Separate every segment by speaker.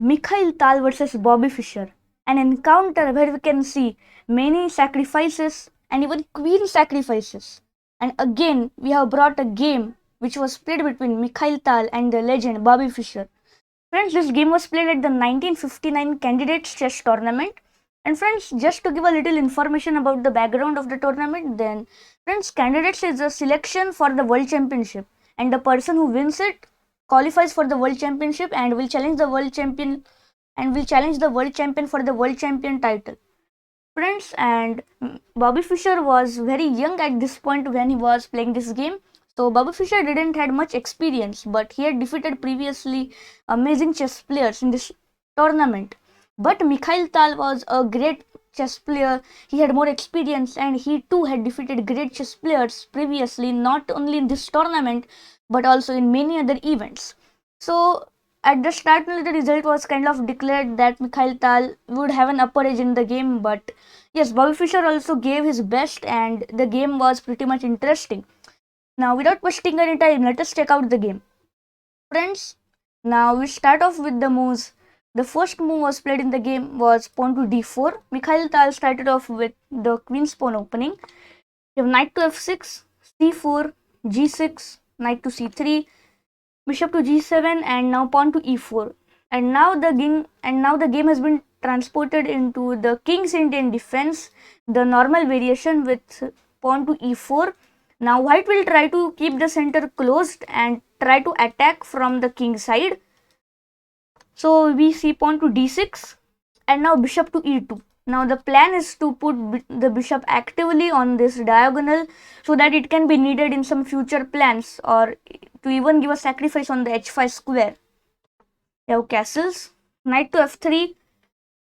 Speaker 1: Mikhail Tal versus Bobby Fischer. An encounter where we can see many sacrifices and even queen sacrifices. And again, we have brought a game which was played between Mikhail Tal and the legend Bobby Fischer. Friends, this game was played at the 1959 Candidates Chess Tournament. And friends, just to give a little information about the background of the tournament, then friends, Candidates is a selection for the World Championship, and the person who wins it qualifies for the World Championship and will challenge the world champion for the world champion title. Friends, and Bobby Fischer was very young at this point when he was playing this game. So Bobby Fischer didn't had much experience, but he had defeated previously amazing chess players in this tournament. But Mikhail Tal was a great chess player. He had more experience and he too had defeated great chess players previously, not only in this tournament but also in many other events. So at the start, the result was kind of declared that Mikhail Tal would have an upper edge in the game, but yes, Bobby Fischer also gave his best and the game was pretty much interesting. Now, without wasting any time, let us check out the game. Friends, now we start off with the moves. The first move was played in the game was pawn to d4. Mikhail Tal started off with the queen's pawn opening. You have knight to f6, c4, g6, knight to c3, bishop to g7, and now pawn to e4. And now the game has been transported into the king's Indian defense, the normal variation with pawn to e4. Now white will try to keep the center closed and try to attack from the king side. So we see pawn to d6 and now bishop to e2. Now the plan is to put the bishop actively on this diagonal so that it can be needed in some future plans or to even give a sacrifice on the h5 square. You have castles, knight to f3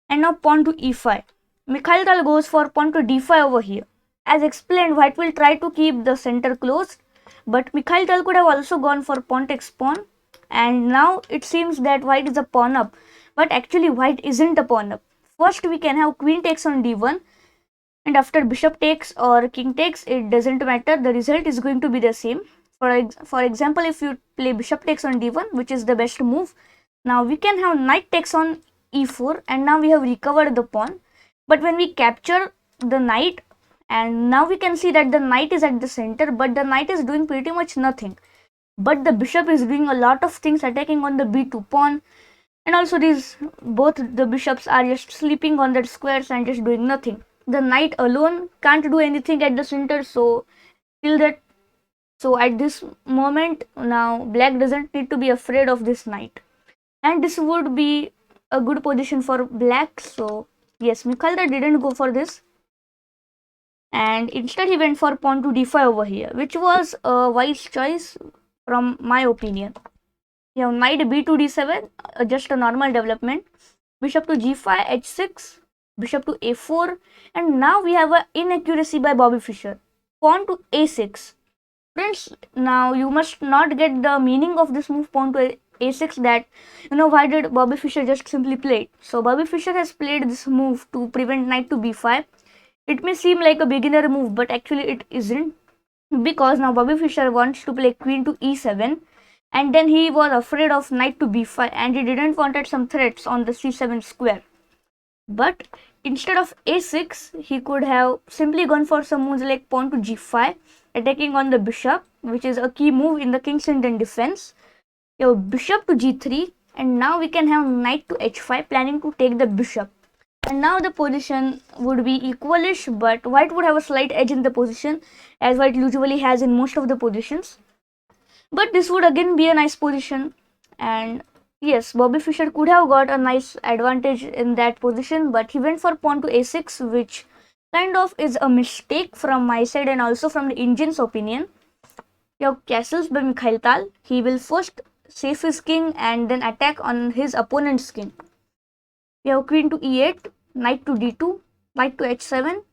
Speaker 1: and now pawn to e5. Mikhail Tal goes for pawn to d5 over here. As explained, white will try to keep the center closed, but Mikhail Tal could have also gone for pawn takes pawn, and now it seems that white is a pawn up, but actually white isn't a pawn up. First we can have queen takes on d1, and after bishop takes or king takes, it doesn't matter, the result is going to be the same. For example, if you play bishop takes on d1, which is the best move, now we can have knight takes on e4, and now we have recovered the pawn. But when we capture the knight, and now we can see that the knight is at the center, but the knight is doing pretty much nothing, but the bishop is doing a lot of things, attacking on the b2 pawn, and also both the bishops are just sleeping on their squares and just doing nothing. The knight alone can't do anything at the center, so at this moment now black doesn't need to be afraid of this knight, and this would be a good position for black. So yes, Mikhail didn't go for this, and instead he went for pawn to d5 over here, which was a wise choice from my opinion. You have knight b to d7, just a normal development, bishop to g5, h6, bishop to a4, and now we have an inaccuracy by Bobby Fischer, pawn to a6. Friends, now you must not get the meaning of this move pawn to a6, that why did Bobby Fischer just simply play it. So Bobby Fischer has played this move to prevent knight to b5. It may seem like a beginner move, but actually it isn't, because now Bobby Fischer wants to play queen to e7, and then he was afraid of knight to b5 and he didn't wanted some threats on the c7 square. But instead of a6, he could have simply gone for some moves like pawn to g5, attacking on the bishop, which is a key move in the king's Indian defense. You have bishop to g3, and now we can have knight to h5, planning to take the bishop. And now the position would be equalish, but white would have a slight edge in the position, as white usually has in most of the positions. But this would again be a nice position, and yes, Bobby Fischer could have got a nice advantage in that position, but he went for pawn to a6, which kind of is a mistake from my side and also from the Indian's opinion. You have castles by Mikhail Tal. He will first save his king and then attack on his opponent's king. We have queen to e8, knight to d2, knight to h7,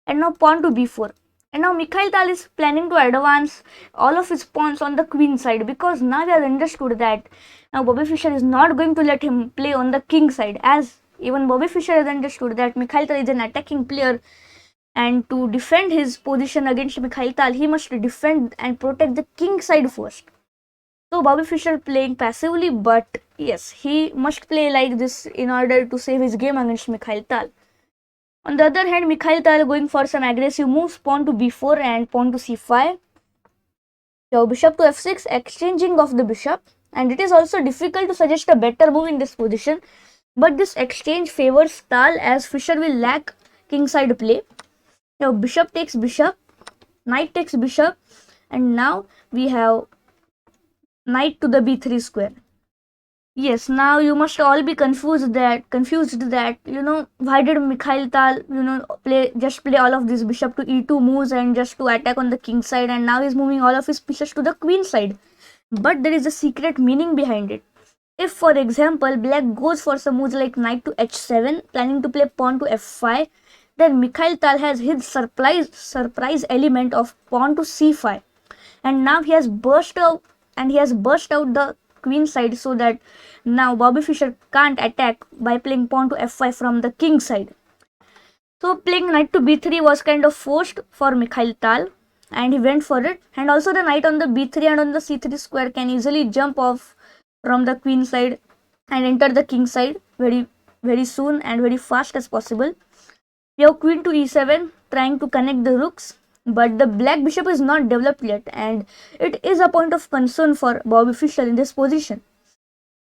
Speaker 1: and now pawn to b4. And now Mikhail Tal is planning to advance all of his pawns on the queen side, because now we have understood that now Bobby Fischer is not going to let him play on the king side, as even Bobby Fischer has understood that Mikhail Tal is an attacking player, and to defend his position against Mikhail Tal, he must defend and protect the king side first. So Bobby Fischer playing passively, but yes, he must play like this in order to save his game against Mikhail Tal. On the other hand, Mikhail Tal going for some aggressive moves, pawn to b4 and pawn to c5. Now bishop to f6, exchanging of the bishop, and it is also difficult to suggest a better move in this position. But this exchange favors Tal as Fischer will lack kingside play. Now bishop takes bishop, knight takes bishop, and now we have knight to the b3 square. Yes, now you must all be confused that why did Mikhail Tal play all of this bishop to e2 moves and just to attack on the king side, and now he's moving all of his pieces to the queen side. But there is a secret meaning behind it. If, for example, black goes for some moves like knight to h7, planning to play pawn to f5, then Mikhail Tal has his surprise element of pawn to c5, and now he has burst out the queen side, so that now Bobby Fischer can't attack by playing pawn to f5 from the king side. So playing knight to b3 was kind of forced for Mikhail Tal, and he went for it. And also the knight on the b3 and on the c3 square can easily jump off from the queen side and enter the king side very soon and very fast as possible. We have queen to e7 trying to connect the rooks, but the black bishop is not developed yet, and it is a point of concern for Bobby Fischer in this position.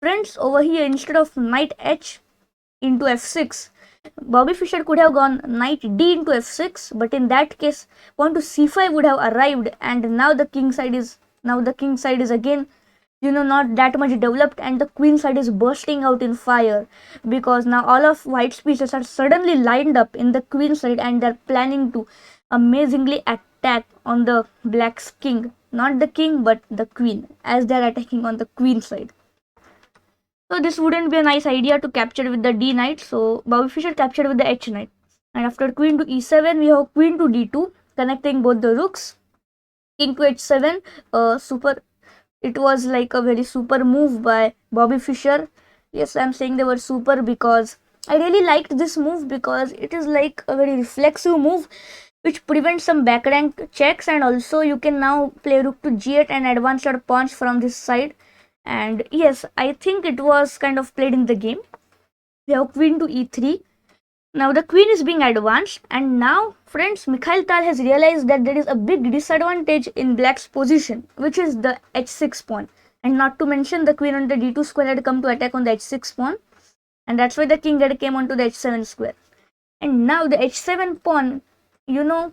Speaker 1: Friends, over here, instead of knight h into f6, Bobby Fischer could have gone knight d into f6, but in that case pawn to c5 would have arrived, and now the king side is again not that much developed, and the queen side is bursting out in fire, because now all of white's pieces are suddenly lined up in the queen side and they're planning to amazingly attack on the black's king, not the king but the queen, as they're attacking on the queen side. So this wouldn't be a nice idea to capture with the d knight, so Bobby Fischer captured with the h knight. And after queen to e7, we have queen to d2, connecting both the rooks. King to h7, it was like a very super move by Bobby Fischer. Yes, I'm saying they were super because I really liked this move, because it is like a very reflexive move which prevents some back rank checks, and also you can now play rook to g8 and advance your pawns from this side. And yes, I think it was kind of played in the game. We have queen to e3. Now the queen is being advanced, and now friends, Mikhail Tal has realized that there is a big disadvantage in black's position, which is the h6 pawn, and not to mention the queen on the d2 square had come to attack on the h6 pawn, and that's why the king had came onto the h7 square. And now the h7 pawn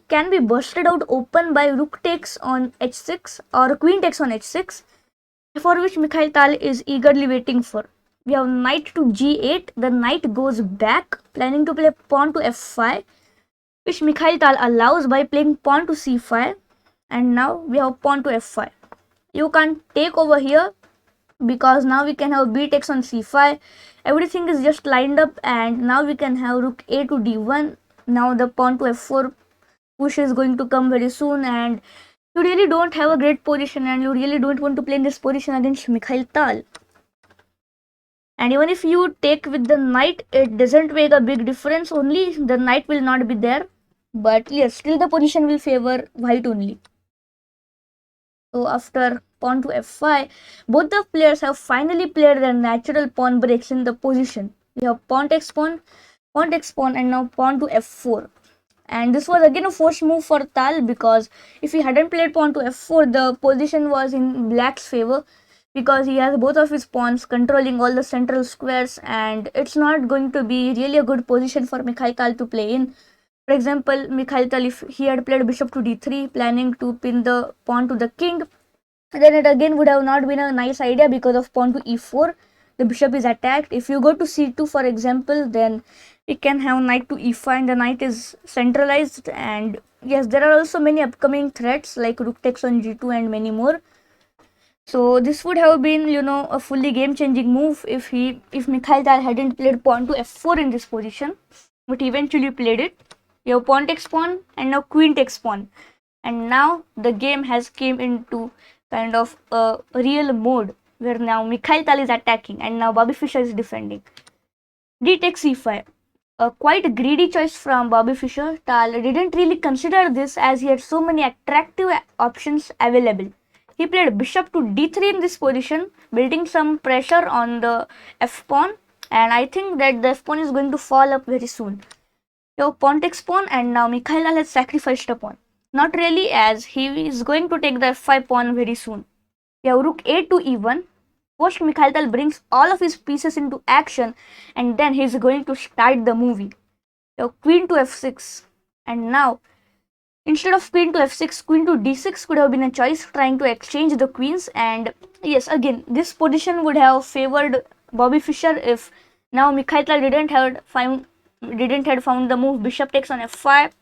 Speaker 1: can be bursted out open by rook takes on h6 or queen takes on h6, for which Mikhail Tal is eagerly waiting for. We have knight to g8, the knight goes back, planning to play pawn to f5, which Mikhail Tal allows by playing pawn to c5, and now we have pawn to f5. You can't take over here, because now we can have b takes on c5, everything is just lined up, and now we can have rook a to d1. Now the pawn to f4 push is going to come very soon, and you really don't have a great position, and you really don't want to play in this position against Mikhail Tal. And even if you take with the knight, it doesn't make a big difference, only the knight will not be there, but yes, still the position will favor white only. So after pawn to f5, both the players have finally played their natural pawn breaks in the position. We have pawn takes pawn, and now pawn to f4. And this was again a forced move for Tal, because if he hadn't played pawn to f4, the position was in black's favor, because he has both of his pawns controlling all the central squares, and it's not going to be really a good position for Mikhail Tal to play in. For example, Mikhail Tal, if he had played bishop to d3, planning to pin the pawn to the king, then it again would have not been a nice idea, because of pawn to e4. The bishop is attacked. If you go to c2, for example, then we can have knight to e5, and the knight is centralized. And yes, there are also many upcoming threats like rook takes on g2 and many more. So this would have been a fully game changing move if Mikhail Tal hadn't played pawn to f4 in this position, but he eventually played it. You have pawn takes pawn, and now queen takes pawn, and now the game has came into kind of a real mode, where now Mikhail Tal is attacking and now Bobby Fischer is defending. D takes e5. A quite greedy choice from Bobby Fischer. Tal didn't really consider this, as he had so many attractive options available. He played bishop to d3 in this position, building some pressure on the f pawn, and I think that the f pawn is going to fall up very soon. So pawn takes pawn, and now Mikhail Tal has sacrificed a pawn. Not really, as he is going to take the f5 pawn very soon. We have rook a to e1. First, Mikhail Tal brings all of his pieces into action, and then he is going to start the movie. So queen to f6, and now instead of queen to f6, queen to d6 could have been a choice, trying to exchange the queens. And yes, again, this position would have favored Bobby Fischer if now Mikhail Tal didn't have found the move bishop takes on f5.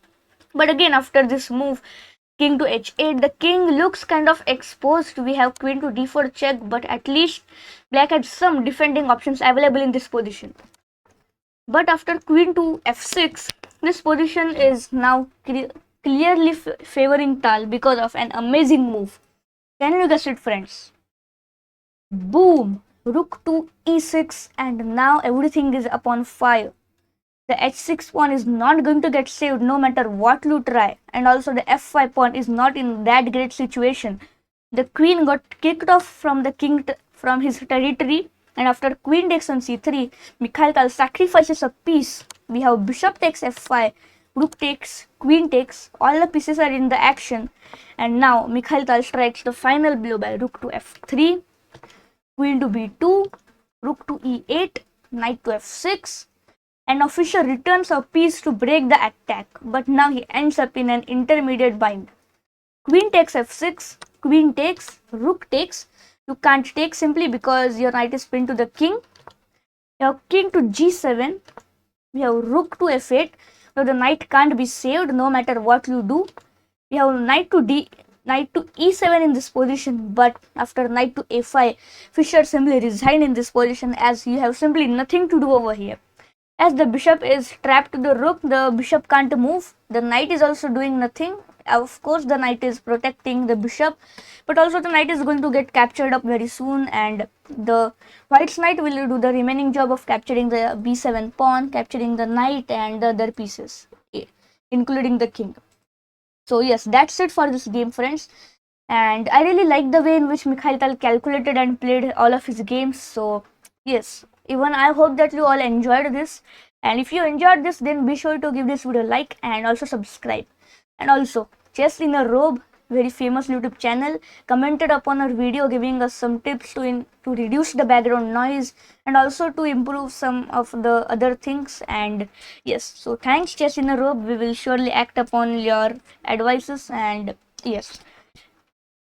Speaker 1: But again, after this move, king to h8, the king looks kind of exposed. We have queen to d4 check, but at least black had some defending options available in this position. But after queen to f6, this position is now clearly favoring Tal because of an amazing move. Can you guess it, friends? Boom! Rook to e6, and now everything is upon fire. The h6 pawn is not going to get saved no matter what you try, and also the f5 pawn is not in that great situation. The queen got kicked off from the king from his territory, and after queen takes on c3, Mikhail Tal sacrifices a piece. We have bishop takes f5, rook takes, queen takes, all the pieces are in the action, and now Mikhail Tal strikes the final blow by rook to f3, queen to b2, rook to e8, knight to f6, and now Fischer returns a piece to break the attack, but now he ends up in an intermediate bind. Queen takes f6, queen takes, rook takes. You can't take simply because your knight is pinned to the king. You have king to g7. We have rook to f8. Now the knight can't be saved no matter what you do. We have knight to e7 in this position, but after knight to a5, Fischer simply resigned in this position as you have simply nothing to do over here. As the bishop is trapped to the rook, the bishop can't move. The knight is also doing nothing. Of course, the knight is protecting the bishop, but also the knight is going to get captured up very soon, and the white's knight will do the remaining job of capturing the b7 pawn, capturing the knight and the other pieces, including the king. So yes, that's it for this game, friends. And I really like the way in which Mikhail Tal calculated and played all of his games. So yes, even I hope that you all enjoyed this. And if you enjoyed this, then be sure to give this video a like and also subscribe. And also, Chess in a Robe, very famous YouTube channel, commented upon our video giving us some tips to reduce the background noise and also to improve some of the other things. And yes, so thanks Chess in a Robe. We will surely act upon your advices, and yes.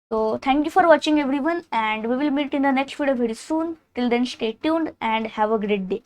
Speaker 1: So thank you for watching everyone, and we will meet in the next video very soon. Till then, stay tuned and have a great day.